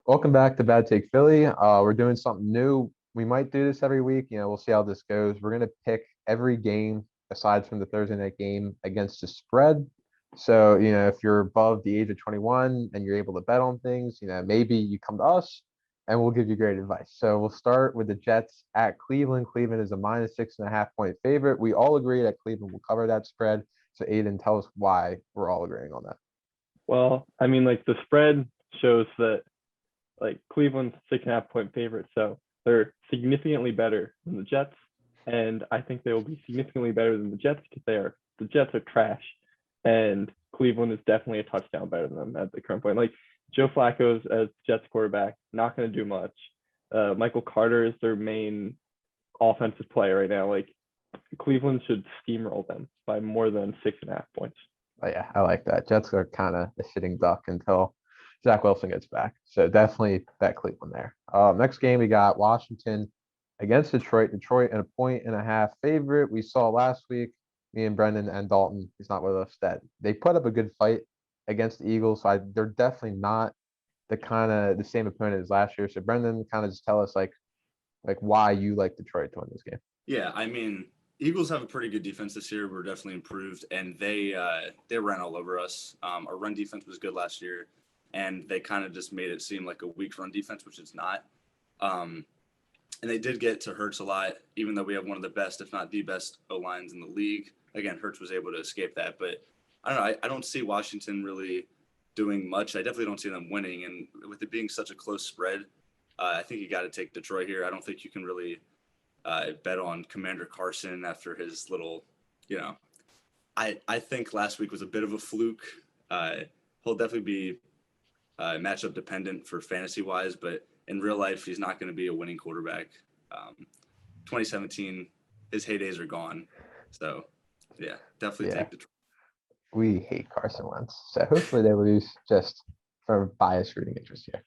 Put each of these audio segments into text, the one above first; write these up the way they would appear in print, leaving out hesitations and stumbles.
Welcome back to Bad Take Philly. We're doing something new. We might do this every week. We'll see how this goes. We're gonna pick every game aside from the Thursday night game against the spread. So, if you're above the age of 21 and you're able to bet on things, maybe you come to us and we'll give you great advice. So we'll start with the Jets at Cleveland. Cleveland is a -6.5 point favorite. We all agree that Cleveland will cover that spread. So Aiden, tell us why we're all agreeing on that. Well, I mean, like the spread shows that like Cleveland's 6.5 point favorite, so they're significantly better than the Jets, and I think they will be significantly better than the Jets because the Jets are trash, and Cleveland is definitely a touchdown better than them at the current point. Like Joe Flacco's as Jets quarterback, not going to do much. Michael Carter is their main offensive player right now. Like Cleveland should steamroll them by more than 6.5 points. But yeah, I like that. Jets are kind of a sitting duck until Zach Wilson gets back. So definitely bet Cleveland there. Next game we got Washington against Detroit. Detroit and a 1.5 favorite. We saw last week, me and Brendan and Dalton, he's not with us, that they put up a good fight against the Eagles. So they're definitely not the same opponent as last year. So Brendan, kind of just tell us like why you like Detroit to win this game. Yeah, I mean, Eagles have a pretty good defense this year. We're definitely improved, and they ran all over us. Our run defense was good last year, and they kind of just made it seem like a weak run defense, which it's not. And they did get to Hurts a lot, even though we have one of the best, if not the best, O-lines in the league. Again, Hurts was able to escape that, but I don't know. I don't see Washington really doing much. I definitely don't see them winning, and with it being such a close spread, I think you got to take Detroit here. I don't think you can really bet on Commander Carson after his little, I think last week was a bit of a fluke. He'll definitely be matchup dependent for fantasy wise, but in real life, he's not going to be a winning quarterback. 2017, his heydays are gone. So, yeah, definitely take Detroit. We hate Carson Wentz. So hopefully they lose just for biased rooting interest here.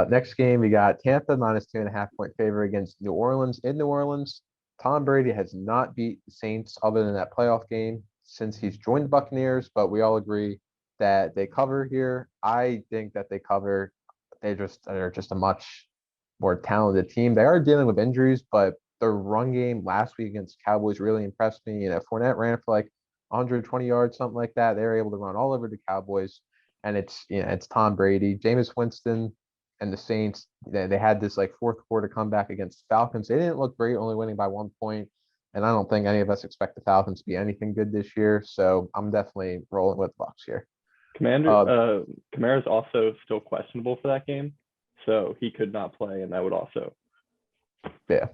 Next game, we got Tampa -2.5 point favor against New Orleans in New Orleans. Tom Brady has not beat the Saints other than that playoff game since he's joined the Buccaneers, but we all agree that they cover here. I think that they cover. They're just a much more talented team. They are dealing with injuries, but their run game last week against Cowboys really impressed me. Fournette ran for like 120 yards, something like that. They were able to run all over the Cowboys, and it's Tom Brady, Jameis Winston, and the Saints. They had this like fourth quarter comeback against the Falcons. They didn't look great, only winning by 1 point. And I don't think any of us expect the Falcons to be anything good this year. So I'm definitely rolling with Bucs here. Kamara's also still questionable for that game, so he could not play, and that would also. Yeah,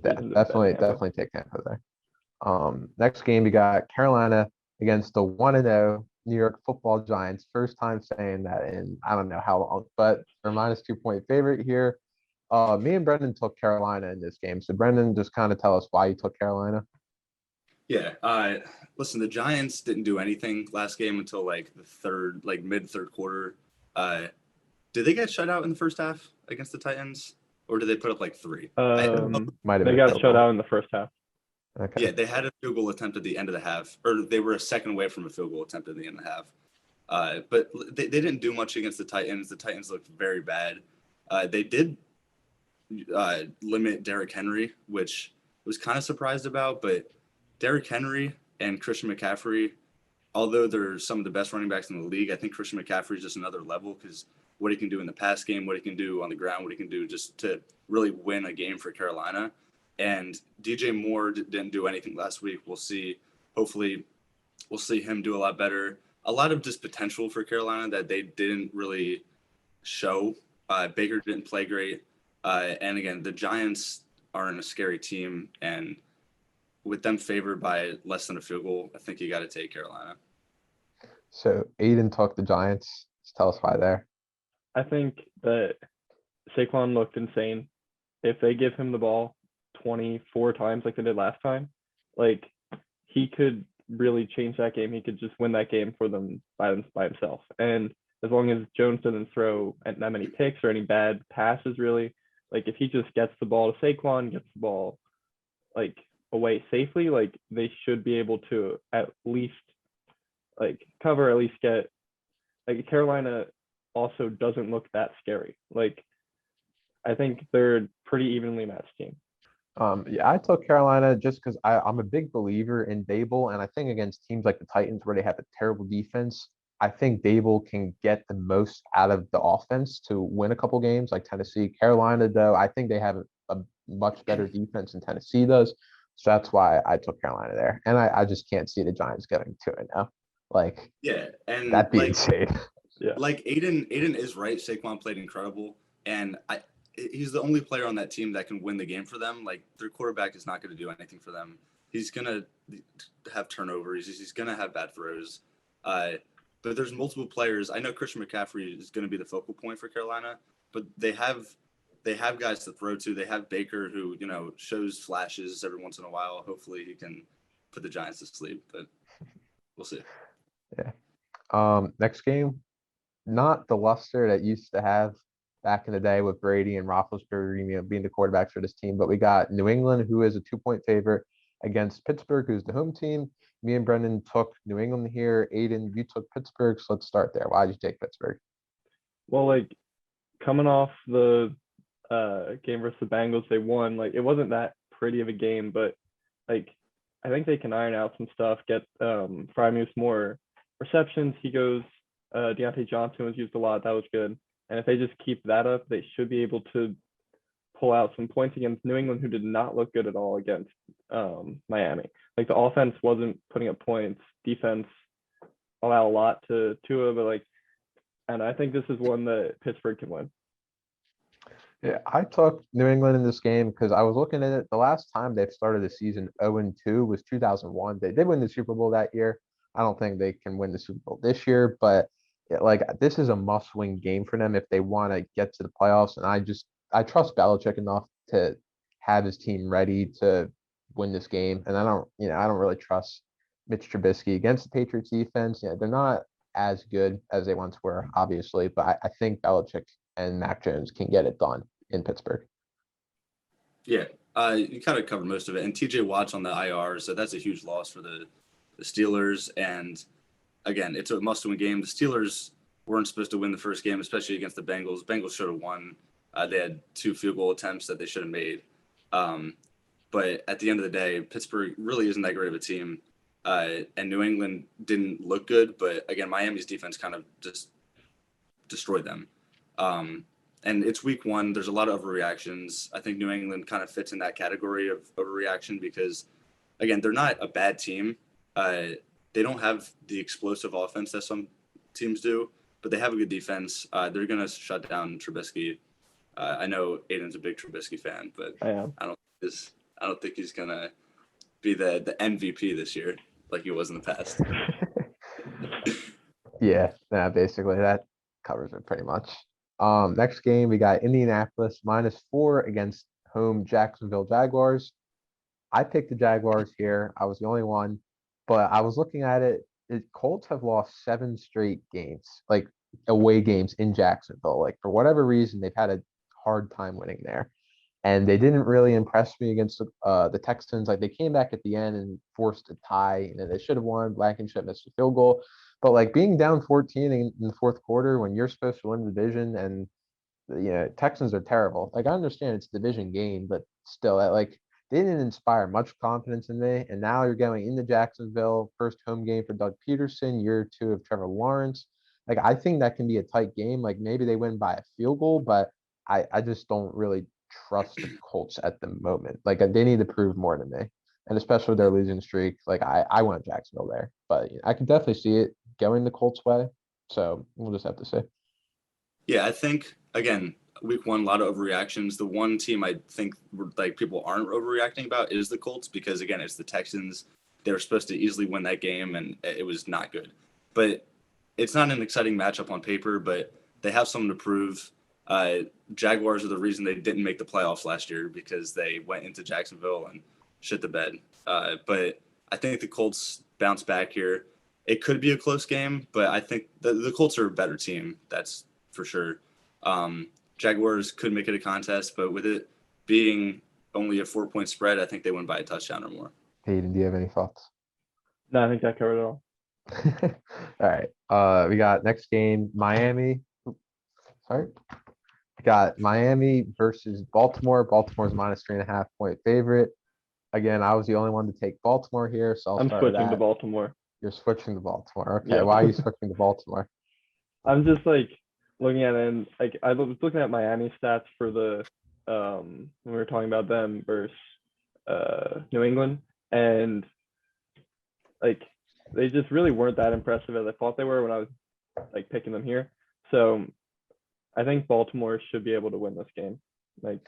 definitely take Tampa there. Next game, we got Carolina against the 1-0 New York Football Giants. First time saying that in I don't know how long, but they're -2 point favorite here. Me and Brendan took Carolina in this game. So Brendan, just kind of tell us why you took Carolina. Yeah. Listen, the Giants didn't do anything last game until like the mid third quarter. Did they get shut out in the first half against the Titans, or did they put up like 3? Might have they got shut out in the first half. Okay. Yeah, they had a field goal attempt at the end of the half, or they were a second away from a field goal attempt at the end of the half. But they didn't do much against the Titans. The Titans looked very bad. They did limit Derrick Henry, which I was kind of surprised about, but Derrick Henry and Christian McCaffrey, although they're some of the best running backs in the league, I think Christian McCaffrey is just another level because what he can do in the pass game, what he can do on the ground, what he can do just to really win a game for Carolina. And DJ Moore didn't do anything last week. We'll see. Hopefully, we'll see him do a lot better. A lot of just potential for Carolina that they didn't really show. Baker didn't play great. And again, the Giants aren't a scary team, and with them favored by less than a field goal, I think you got to take Carolina. So Aiden took the Giants. Just tell us why there. I think that Saquon looked insane. If they give him the ball 24 times like they did last time, like he could really change that game. He could just win that game for them by himself. And as long as Jones doesn't throw that many picks or any bad passes, really, like if he just gets the ball to Saquon, gets the ball like away safely, like they should be able to at least like cover, at least get like Carolina. also doesn't look that scary. Like, I think they're a pretty evenly matched team. Yeah, I took Carolina just because I'm a big believer in Dable, and I think against teams like the Titans where they have a terrible defense, I think Dable can get the most out of the offense to win a couple games like Tennessee. Carolina, though, I think they have a much better defense than Tennessee does. So that's why I took Carolina there. And I just can't see the Giants going to it now. Like, Yeah, and that'd be insane. Yeah. like Aiden is right. Saquon played incredible, and he's the only player on that team that can win the game for them. Like their quarterback is not going to do anything for them. He's gonna have turnovers. He's gonna have bad throws. But there's multiple players. I know Christian McCaffrey is going to be the focal point for Carolina, but they have guys to throw to. They have Baker, who shows flashes every once in a while. Hopefully, he can put the Giants to sleep, but we'll see. Yeah. Next game, not the luster that used to have back in the day with Brady and Roethlisberger, being the quarterbacks for this team, but we got New England, who is a 2-point favorite against Pittsburgh, who's the home team. Me and Brendan took New England here. Aiden, you took Pittsburgh, so let's start there. Why did you take Pittsburgh? Well, like coming off the game versus the Bengals, they won. Like it wasn't that pretty of a game, but like I think they can iron out some stuff. Get Frymuth more receptions. He goes. Deontay Johnson was used a lot. That was good. And if they just keep that up, they should be able to pull out some points against New England, who did not look good at all against Miami. Like the offense wasn't putting up points. Defense allow a lot to Tua, but and I think this is one that Pittsburgh can win. Yeah, I took New England in this game because I was looking at it. The last time they've started the season 0-2 was 2001. They did win the Super Bowl that year. I don't think they can win the Super Bowl this year, but this is a must-win game for them if they want to get to the playoffs. And I trust Belichick enough to have his team ready to win this game. And I don't really trust Mitch Trubisky against the Patriots defense. Yeah, they're not as good as they once were, obviously, but I think Belichick and Mac Jones can get it done in Pittsburgh. Yeah, you kind of covered most of it. And TJ Watt's on the IR, so that's a huge loss for the Steelers. And again, it's a must-win game. The Steelers weren't supposed to win the first game, especially against the Bengals. Bengals should have won. They had 2 field goal attempts that they should have made. But at the end of the day, Pittsburgh really isn't that great of a team. And New England didn't look good. But again, Miami's defense kind of just destroyed them. And it's week 1. There's a lot of overreactions. I think New England kind of fits in that category of overreaction because, again, they're not a bad team. They don't have the explosive offense that some teams do, but they have a good defense. They're going to shut down Trubisky. I know Aiden's a big Trubisky fan, but I am. I don't think he's going to be the MVP this year like he was in the past. Yeah, basically that covers it pretty much. Next game, we got Indianapolis -4 against home Jacksonville Jaguars. I picked the Jaguars here. I was the only one, but I was looking at it. The Colts have lost 7 straight games, like away games in Jacksonville. Like for whatever reason, they've had a hard time winning there, and they didn't really impress me against the Texans. Like they came back at the end and forced a tie, and they should have won. Blankenship missed a field goal, but like being down 14 in the fourth quarter when you're supposed to win the division, and Texans are terrible. Like I understand it's a division game, but still, they didn't inspire much confidence in me. And now you're going into Jacksonville, first home game for Doug Peterson, year 2 of Trevor Lawrence. Like I think that can be a tight game. Like maybe they win by a field goal, but I just don't really trust the Colts at the moment. Like they need to prove more to me. And especially with their losing streak, like I want Jacksonville there, but I can definitely see it going the Colts way. So we'll just have to see. Yeah, I think again, week 1, a lot of overreactions. The one team I think like people aren't overreacting about is the Colts because again, it's the Texans. They were supposed to easily win that game, and it was not good. But it's not an exciting matchup on paper, but they have something to prove. Jaguars are the reason they didn't make the playoffs last year because they went into Jacksonville and shit the bed. But I think the Colts bounce back here. It could be a close game, but I think the Colts are a better team. That's for sure. Jaguars could make it a contest, but with it being only a 4-point spread, I think they win by a touchdown or more. Hayden, do you have any thoughts? No, I think that covered it all. All right. We got next game, Miami Sorry. Got Miami versus Baltimore. Baltimore's -3.5 point favorite. Again, I was the only one to take Baltimore here, so I'll I'm start with switching to that. Baltimore. You're switching to Baltimore. Okay, Yeah. why are you switching to Baltimore? I'm just like looking at it and like I was looking at Miami stats for the when we were talking about them versus New England, and like they just really weren't that impressive as I thought they were when I was like picking them here. So I think Baltimore should be able to win this game. Like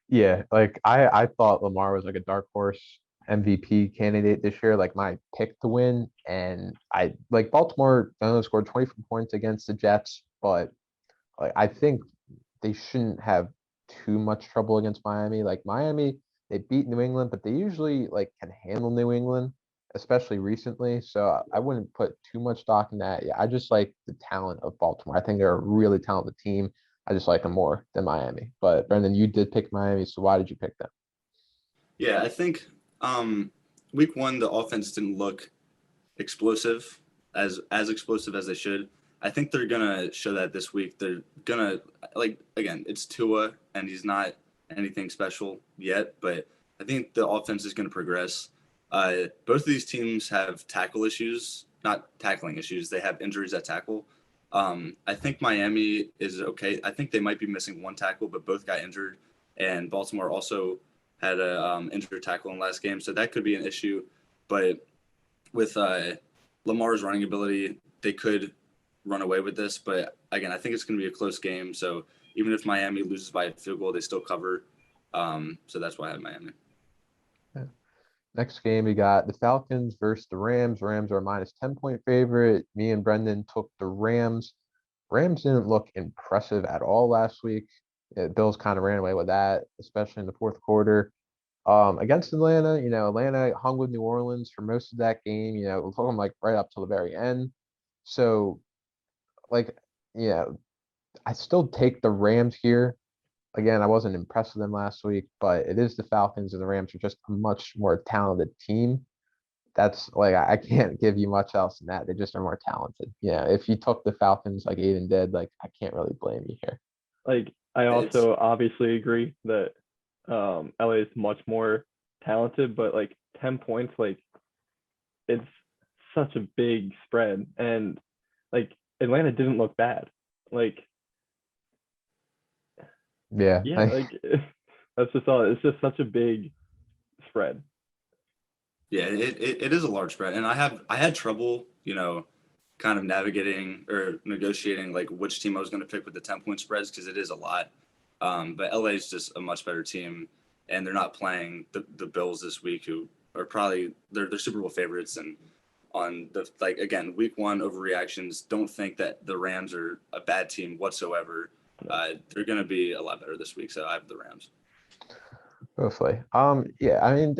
Yeah, like I thought Lamar was like a dark horse MVP candidate this year, like my pick to win. And I like Baltimore only scored 24 points against the Jets, but like I think they shouldn't have too much trouble against Miami. Like Miami, they beat New England, but they usually like can handle New England, especially recently. So I wouldn't put too much stock in that. Yeah, I just like the talent of Baltimore. I think they're a really talented team. I just like them more than Miami. But Brendan, you did pick Miami, so why did you pick them? Yeah, I think week one the offense didn't look explosive as explosive as they should. I think they're gonna show that this week. They're gonna like again, it's Tua and he's not anything special yet, but I think the offense is gonna progress. Both of these teams have tackle issues, not tackling issues. They have injuries at tackle. I think Miami is okay. I think they might be missing one tackle, but both got injured, and Baltimore also had a injured tackle in the last game, so that could be an issue. But with Lamar's running ability, they could run away with this. But again, I think it's going to be a close game. So even if Miami loses by a field goal, they still cover. So that's why I have Miami. Next game, we got the Falcons versus the Rams. Rams are a -10 point favorite. Me and Brendan took the Rams. Rams didn't look impressive at all last week. Bills kind of ran away with that, especially in the fourth quarter. Against Atlanta, Atlanta hung with New Orleans for most of that game, we're talking like right up till the very end. So, like, I still take the Rams here. Again, I wasn't impressed with them last week, but it is the Falcons and the Rams are just a much more talented team. That's like I can't give you much else than that. They just are more talented. Yeah, if you took the Falcons like Aiden did, like I can't really blame you here. like I It's also obviously agree that LA is much more talented, but like 10 points, like it's such a big spread, and like Atlanta didn't look bad. Like Yeah, yeah, like that's just all. It's just such a big spread. yeah, it is a large spread, and I had trouble, kind of navigating or negotiating like which team I was going to pick with the 10 point spreads because it is a lot. But LA is just a much better team, and they're not playing the Bills this week, who are probably they're Super Bowl favorites. And on the like again, week one overreactions. Don't think that the Rams are a bad team whatsoever. They're going to be a lot better this week, so I have the Rams. hopefully. Yeah, I mean,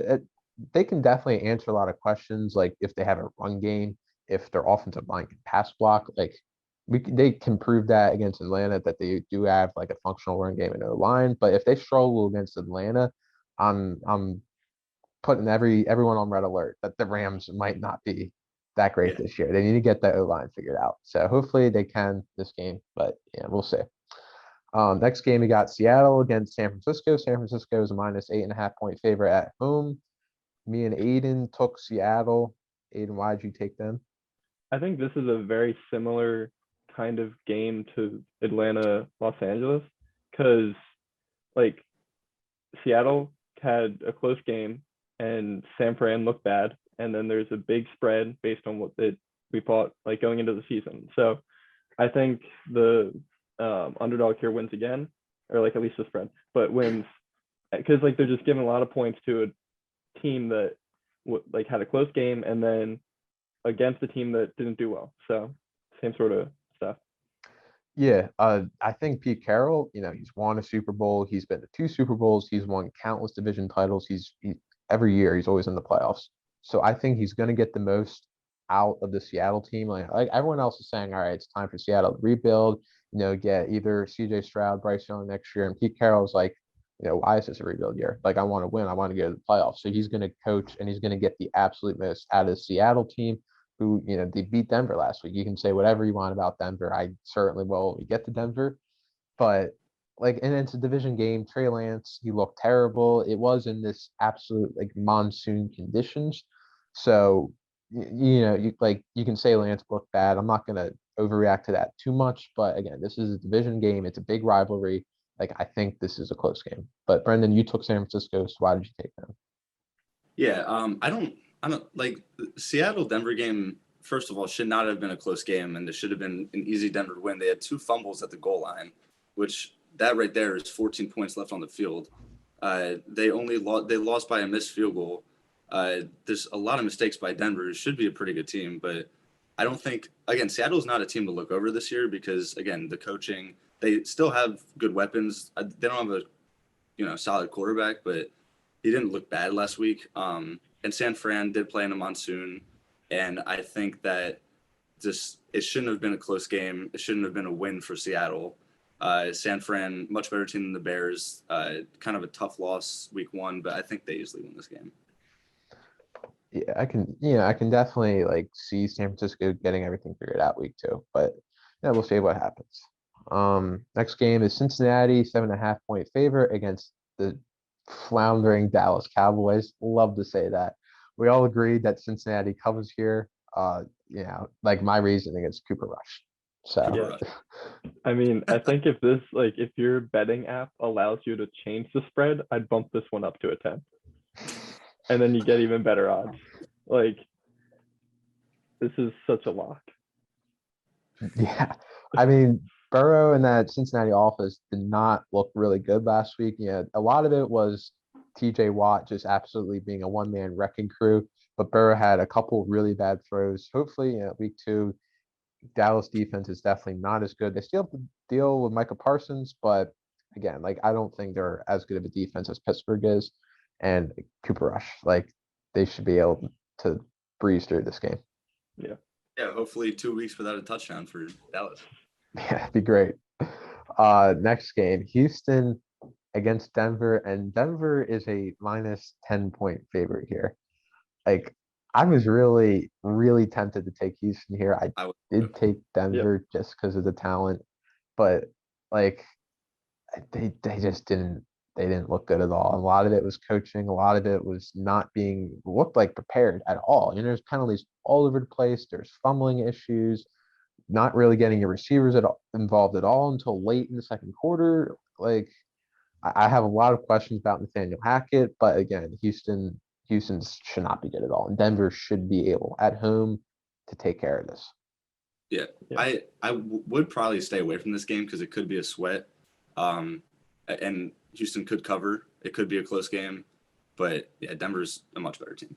they can definitely answer a lot of questions, like if they have a run game, if their offensive line can pass block, like they can prove that against Atlanta that they do have like a functional run game in their line. But if they struggle against Atlanta, I'm putting everyone on red alert that the Rams might not be that great Yeah. this year. They need to get that O line figured out. So hopefully they can this game, but yeah, we'll see. Next game, we got Seattle against San Francisco. San Francisco is a -8.5 point favorite at home. Me and Aiden took Seattle. Aiden, why did you take them? I think this is a very similar kind of game to Atlanta, Los Angeles, because like Seattle had a close game and San Fran looked bad, and then there's a big spread based on we thought like going into the season. So I think the underdog here wins again, or like at least the spread, but wins because like they're just giving a lot of points to a team that like had a close game and then against a team that didn't do well. So same sort of stuff. Yeah, I think Pete Carroll, he's won a Super Bowl. He's been to two Super Bowls. He's won countless division titles. Every year he's always in the playoffs. So I think he's going to get the most out of the Seattle team. Like everyone else is saying, all right, it's time for Seattle to rebuild. Get either C.J. Stroud, Bryce Young next year, and Pete Carroll's like, why is this a rebuild year? Like I want to win. I want to get to the playoffs. So he's going to coach and he's going to get the absolute most out of the Seattle team. who, they beat Denver last week. You can say whatever you want about Denver. I certainly will when we get to Denver. But and it's a division game. Trey Lance, he looked terrible. It was in this absolute monsoon conditions. So you can say Lance looked bad. I'm not gonna overreact to that too much. But again, this is a division game. It's a big rivalry. I think this is a close game. But Brendan, you took San Francisco, so why did you take them? Yeah, I don't like the Seattle Denver game. First of all, should not have been a close game, and it should have been an easy Denver win. They had 2 fumbles at the goal line, which that right there is 14 points left on the field. They lost by a missed field goal. There's a lot of mistakes by Denver. It should be a pretty good team, but I don't think, again, Seattle's not a team to look over this year because, again, the coaching, they still have good weapons. They don't have a solid quarterback, but he didn't look bad last week. And San Fran did play in a monsoon, and I think that it shouldn't have been a close game. It shouldn't have been a win for Seattle. San Fran, much better team than the Bears. Kind of a tough loss week 1, but I think they easily win this game. Yeah, I can definitely see San Francisco getting everything figured out week 2, but we'll see what happens. Next game is Cincinnati, 7.5-point favorite against the floundering Dallas Cowboys. Love to say that. We all agreed that Cincinnati covers here. My reasoning is Cooper Rush. So Yeah. I mean, I think if your betting app allows you to change the spread, I'd bump this one up to a 10. And then you get even better odds. This is such a lock. Yeah. I mean, Burrow and that Cincinnati office did not look really good last week. A lot of it was TJ Watt just absolutely being a one-man wrecking crew, but Burrow had a couple really bad throws. Hopefully, week 2, Dallas defense is definitely not as good. They still have to deal with Micah Parsons, but again, I don't think they're as good of a defense as Pittsburgh is. And Cooper Rush, they should be able to breeze through this game. Yeah. Yeah, hopefully 2 weeks without a touchdown for Dallas. Yeah, it'd be great. Next game, Houston against Denver, and Denver is a minus 10-point favorite here. I was really, really tempted to take Houston here. I did take Denver just because of the talent, but they just didn't look good at all. A lot of it was coaching. A lot of it was not being looked prepared at all. There's penalties all over the place. There's fumbling issues, not really getting your receivers involved at all until late in the second quarter. I have a lot of questions about Nathaniel Hackett, but again, Houston should not be good at all, and Denver should be able at home to take care of this. Yeah. I would probably stay away from this game because it could be a sweat. And Houston could cover. It could be a close game, but yeah, Denver's a much better team.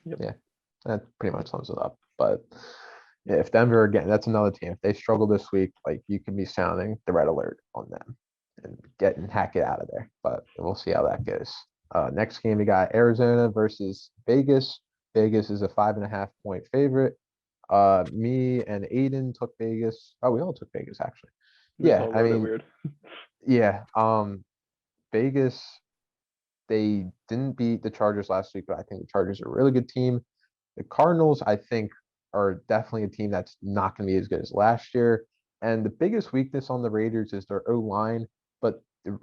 Yeah, that pretty much sums it up. But yeah, if Denver, again, that's another team. If they struggle this week, you can be sounding the red alert on them and getting Hackett out of there. But we'll see how that goes. Next game, we got Arizona versus Vegas. Vegas is a 5.5-point favorite. Me and Aiden took Vegas. Oh, we all took Vegas actually. Yeah, I mean, weird. Yeah, Vegas, they didn't beat the Chargers last week, but I think the Chargers are a really good team. The Cardinals, I think, are definitely a team that's not going to be as good as last year. And the biggest weakness on the Raiders is their O-line, but the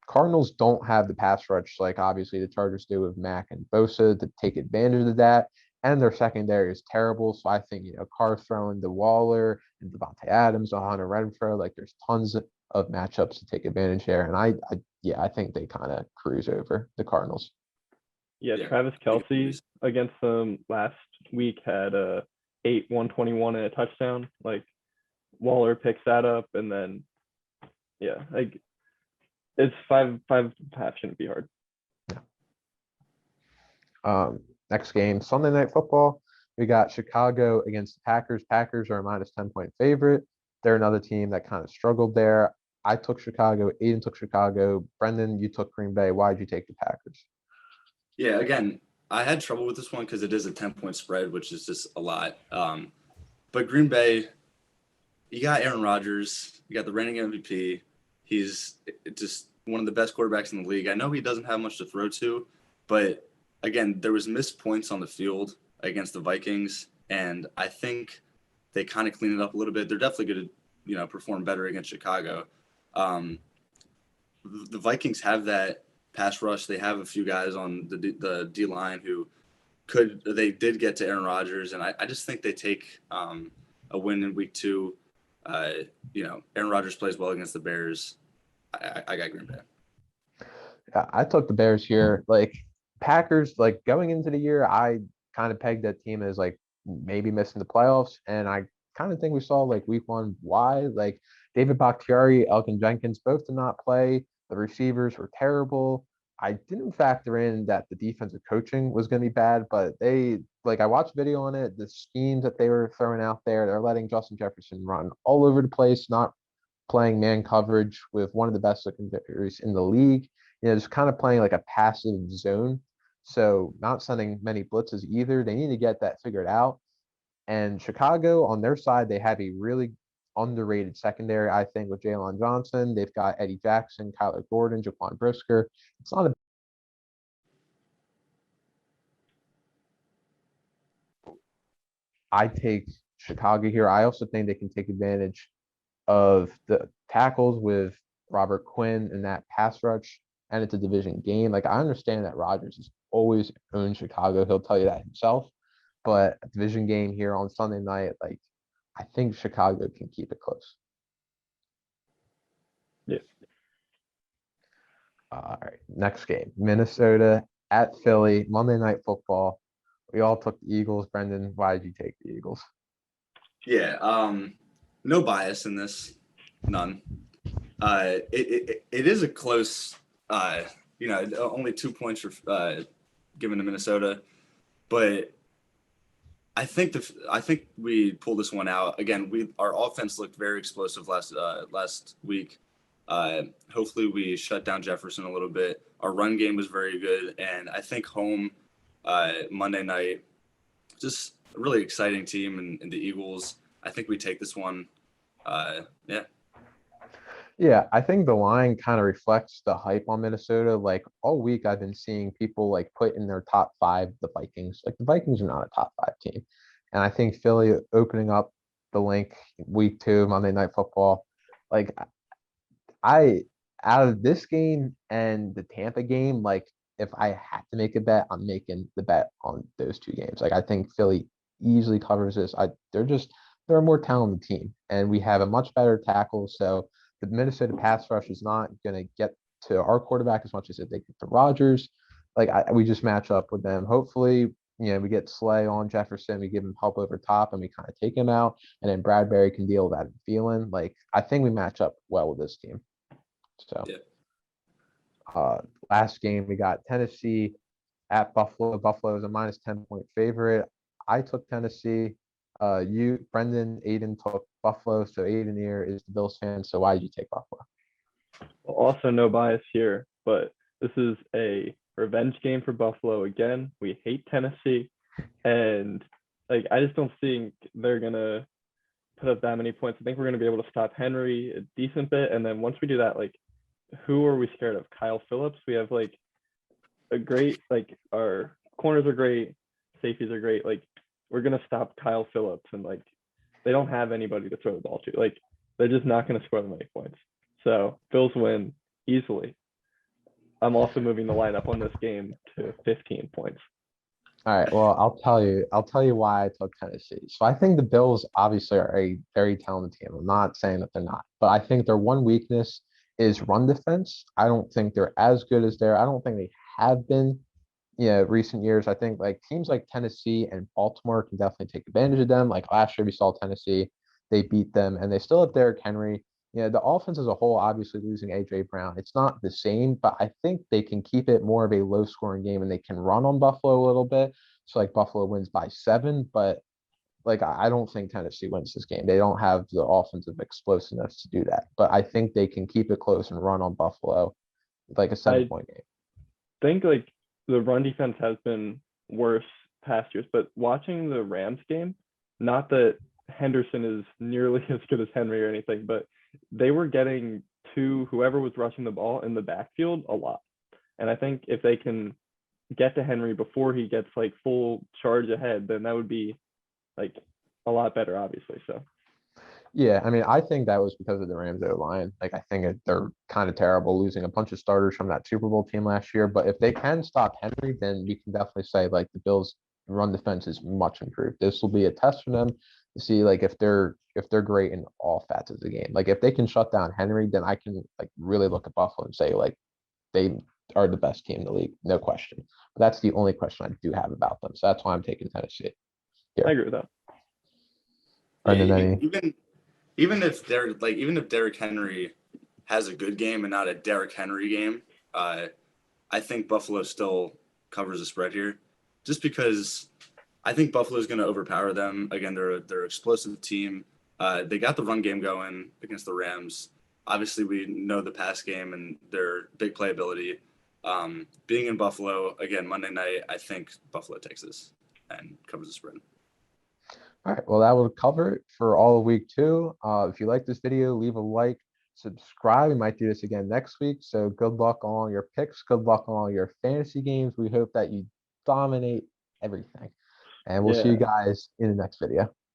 Cardinals don't have the pass rush like obviously the Chargers do with Mack and Bosa to take advantage of that. And their secondary is terrible. So I think, Carr throwing to Waller and Devontae Adams on Hunter Renfrow, there's tons of matchups to take advantage there. And I think they kind of cruise over the Cardinals. Yeah, Travis Kelce against them last week had 121 and a touchdown. Waller picks that up, and then it's 5.5 shouldn't be hard. Yeah. Next game, Sunday Night Football. We got Chicago against the Packers. Packers are a minus 10-point favorite. They're another team that kind of struggled there. I took Chicago. Aiden took Chicago. Brendan, you took Green Bay. Why did you take the Packers? Yeah, again, I had trouble with this one because it is a 10-point spread, which is just a lot. But Green Bay, you got Aaron Rodgers. You got the reigning MVP. He's just one of the best quarterbacks in the league. I know he doesn't have much to throw to, but again, there was missed points on the field against the Vikings, and I think they kind of clean it up a little bit. They're definitely going to, perform better against Chicago. The Vikings have that pass rush. They have a few guys on the D line who they did get to Aaron Rodgers, and I just think they take a win in week 2. Aaron Rodgers plays well against the Bears. I got Green Bay. Yeah, I took the Bears here. Like Packers, like going into the year, I kind of pegged that team as like maybe missing the playoffs, and I kind of think we saw like week 1 why. Like David Bakhtiari, Elgin Jenkins both did not play. The receivers were terrible. I didn't factor in that the defensive coaching was going to be bad, but I watched video on it. The schemes that they were throwing out there, they're letting Justin Jefferson run all over the place, not playing man coverage with one of the best secondaries in the league. Just kind of playing like a passive zone. So not sending many blitzes either. They need to get that figured out. And Chicago on their side, they have a really underrated secondary, I think, with Jalen Johnson. They've got Eddie Jackson, Kyler Gordon, Jaquan Brisker. It's not a I take Chicago here. I also think they can take advantage of the tackles with Robert Quinn and that pass rush, and it's a division game. Like I understand that Rodgers has always owned Chicago. He'll tell you that himself. But a division game here on Sunday night, like I think Chicago can keep it close. Yeah. All right, next game, Minnesota at Philly, Monday Night Football. We all took the Eagles. Brendan, why did you take the Eagles? Yeah, no bias in this, none. It is a close, only 2 points for given to Minnesota, but I think we pulled this one out again. Our offense looked very explosive last week. Hopefully we shut down Jefferson a little bit. Our run game was very good, and I think home Monday night, just a really exciting team, and the Eagles. I think we take this one. Yeah. Yeah, I think the line kind of reflects the hype on Minnesota. Like all week, I've been seeing people like put in their top 5 the Vikings. Like the Vikings are not a top 5 team, and I think Philly opening up the link week 2 Monday Night Football. Like I out of this game and the Tampa game, like if I had to make a bet, I'm making the bet on those 2 games. Like I think Philly easily covers this. They're a more talented team, and we have a much better tackle. So the Minnesota pass rush is not going to get to our quarterback as much as if they get to Rodgers. We just match up with them. Hopefully, we get Slay on Jefferson, we give him help over top, and we kind of take him out, and then Bradbury can deal with that feeling. Like I think we match up well with this team. So, last game we got Tennessee at Buffalo. Buffalo is a minus 10-point favorite. I took Tennessee. Brendan, Aiden took Buffalo. So Aiden here is the Bills fan. So why did you take Buffalo? Well, also no bias here, but this is a revenge game for Buffalo again. We hate Tennessee, and I just don't think they're gonna put up that many points. I think we're gonna be able to stop Henry a decent bit, and then once we do that, who are we scared of? Kyle Phillips. We have a great our corners are great, safeties are great. We're gonna stop Kyle Phillips, and they don't have anybody to throw the ball to. They're just not gonna score that many points. So Bills win easily. I'm also moving the lineup on this game to 15 points. All right. Well, I'll tell you why I took Tennessee. So I think the Bills obviously are a very talented team. I'm not saying that they're not, but I think their one weakness is run defense. I don't think they're as good as I don't think they have been, recent years. I think teams like Tennessee and Baltimore can definitely take advantage of them. Like last year we saw Tennessee, they beat them, and they still have Derrick Henry. The offense as a whole, obviously losing AJ Brown, it's not the same, but I think they can keep it more of a low scoring game, and they can run on Buffalo a little bit. So Buffalo wins by 7, but I don't think Tennessee wins this game. They don't have the offensive explosiveness to do that, but I think they can keep it close and run on Buffalo a 7-point game. I think the run defense has been worse past years, but watching the Rams game, not that Henderson is nearly as good as Henry or anything, but they were getting to whoever was rushing the ball in the backfield a lot. And I think if they can get to Henry before he gets like full charge ahead, then that would be like a lot better, obviously. So Yeah, I mean, I think that was because of the Rams O-line. Like, I think they're kind of terrible, losing a bunch of starters from that Super Bowl team last year. But if they can stop Henry, then we can definitely say like the Bills' run defense is much improved. This will be a test for them to see like if they're great in all facets of the game. Like if they can shut down Henry, then I can like really look at Buffalo and say like they are the best team in the league, no question. But that's the only question I do have about them. So that's why I'm taking Tennessee. I agree with that. Yeah, Brendan, any? even if Derrick Henry has a good game and not a Derrick Henry game, I think Buffalo still covers the spread here, just because I think Buffalo is going to overpower them. Again, they're an explosive team. They got the run game going against the Rams. Obviously, we know the pass game and their big playability. Being in Buffalo again Monday night, I think Buffalo takes this and covers the spread. All right, well, that will cover it for all of week 2. If you like this video, leave a like, subscribe. We might do this again next week. So good luck on all your picks. Good luck on all your fantasy games. We hope that you dominate everything. And we'll see you Yeah. guys in the next video.